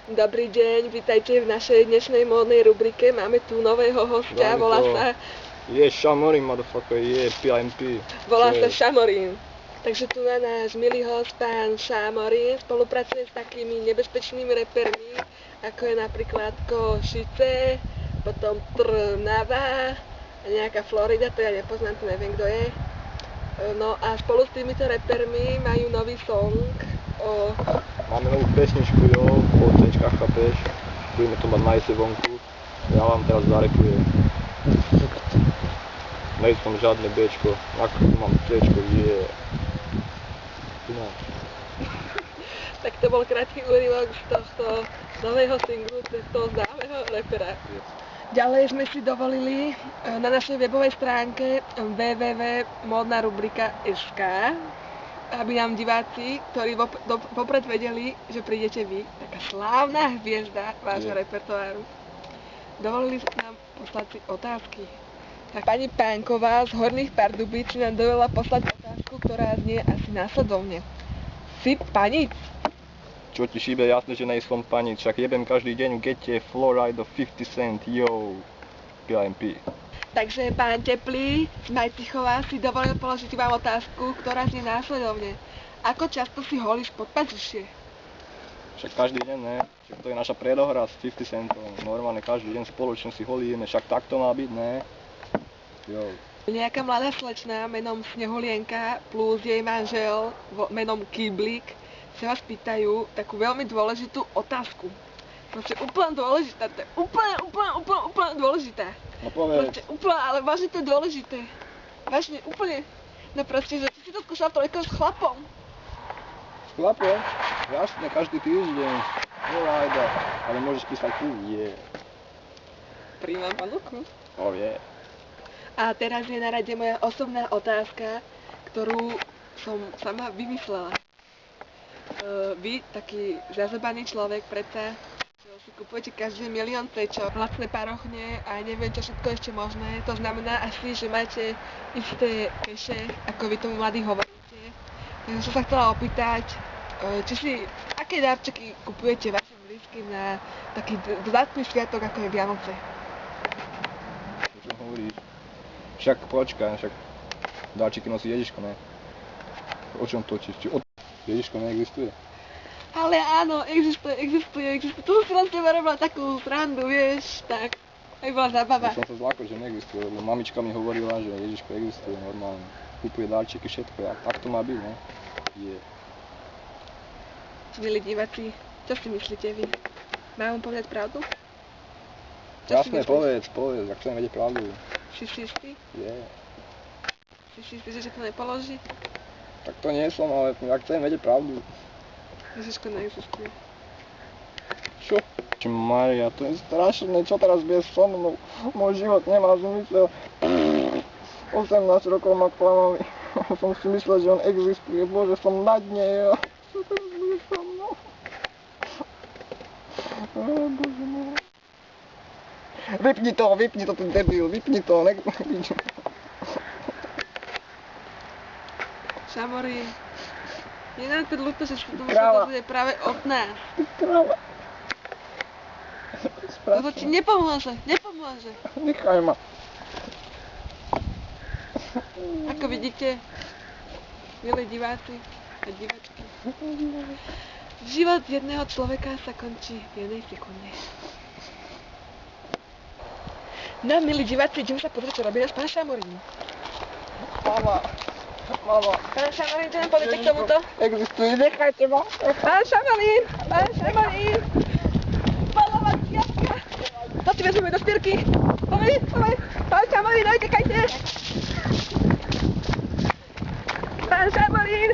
Dobrý deň, vítajte v našej dnešnej módnej rubrike. Máme tu nového hostia, volá sa... Je Šamorín, motherfucker, je PIMP. Volá sa Šamorín. Takže tu na náš milý host, pán Šamorín, spolupracuje s takými nebezpečnými repermi, ako je napríklad Košice, potom Trnava a nejaká Florida, to ja nepoznám, to neviem, kto je. No a spolu s týmito repermi majú nový song o... Máme novú pesničku, jo, po C-čkách, chápeš? Budeme to mať na jese vonku. Ja vám teraz zarepujem. Nej som žiadne Bčko, ako mám C-čko, je... Tak to bol krátky úryvok z tohto nového singlu, z toho známeho repera. Ďalej sme si dovolili na našej webovej stránke www.modnarubrika.sk, aby nám diváci, ktorí vopred vedeli, že prídete vy, taká slávna hviezda vášho repertoáru, dovolili nám poslať si otázky. Tak pani Pánková z Horných Pardubíc nám dovolila poslať otázku, ktorá znie asi následovne. Si pani? Čo ti šíbe, jasne, že nej som pani, však jebem každý deň v gete Florida 50 cent, yo, PIMP. Takže pán Teplý z Majcichová si dovolil položiť vám otázku, ktorá znie následovne. Ako často si holíš podpazušie? Však každý deň, ne? Však to je naša predohra s 50 centom, normálne každý deň spoločne si holíme, však tak to má byť, ne? Jo. Nejaká mladá slečna menom Snehulienka plus jej manžel menom Kýblik sa vás pýtajú takú veľmi dôležitú otázku. Proste úplne dôležitá, to je úplne dôležitá. No povedz. Proste úplne, ale vážne to je dôležité. Vážne, úplne. No proste, že ty si to skúšala toľko s chlapom. S chlapom? Jasne, každý týždeň. Florida, ale môžeš písať tu, je. Príjmam ponuku. Oh, je. A teraz je na rade moja osobná otázka, ktorú som sama vymyslela. Vy, taký zazebaný človek, predsa, čo si kupujete každý milión C-čok, lacné parochne a neviem čo všetko ešte možné, to znamená asi, že máte isté keše, ako vy tomu mladí hovoríte. Takže som sa chcela opýtať, či si, aké darčeky kupujete vašim blízkym na taký vzácny sviatok, ako je Vianoce? Čo hovoríš? Však počkaj, však dáčiky nosí Ježiško, ne? O čom točíš? Ježiško neexistuje? Ale áno, existuje. Tu si len s teba robila takú srandu, vieš, tak. Aj bola zábava. Ja som sa zlákol, že neexistuje, lebo mamička mi hovorila, že Ježiško existuje normálne. Kupuje dáčiky, všetko, a tak to má byť, ne? Je. Milí diváci, čo si myslíte vy? Mám vám povedať pravdu? Jasné, povedz, ja chcem vedieť pravdu. Si istý? Je. Si istý, že to nepoloží? Tak to nie som, ale ja chcem vedieť pravdu. Ježiško neexistuje. Čo? Maria, to je strašné, čo teraz bude so mnou? Môj život nemá zmysel. 18 rokov ma klamali. Som si myslel, že on existuje. Bože, som na dne, jo. Čo teraz bude so mnou? Bože môj. Vypni to, ten debil, vypni to, Šamorín, je nám to ľúto, že sa to bude práve od nás. Kráva. Toto ti nepomôže. Nechaj ma. Ako vidíte, milí diváci a diváčky, život jedného človeka sa končí v jednej sekunde. No, milí diváci, ideme sa pozrieť, čo robí náš pán Šamorín. Mama. Pán Šamorín, čo nám poviete k tomuto? Existuje, nechajte ma. Pán Šamorín! Balová kiatka! To si vezmeme do styrky! Poď! Pán Šamorín, neutekajte! Pán Šamorín!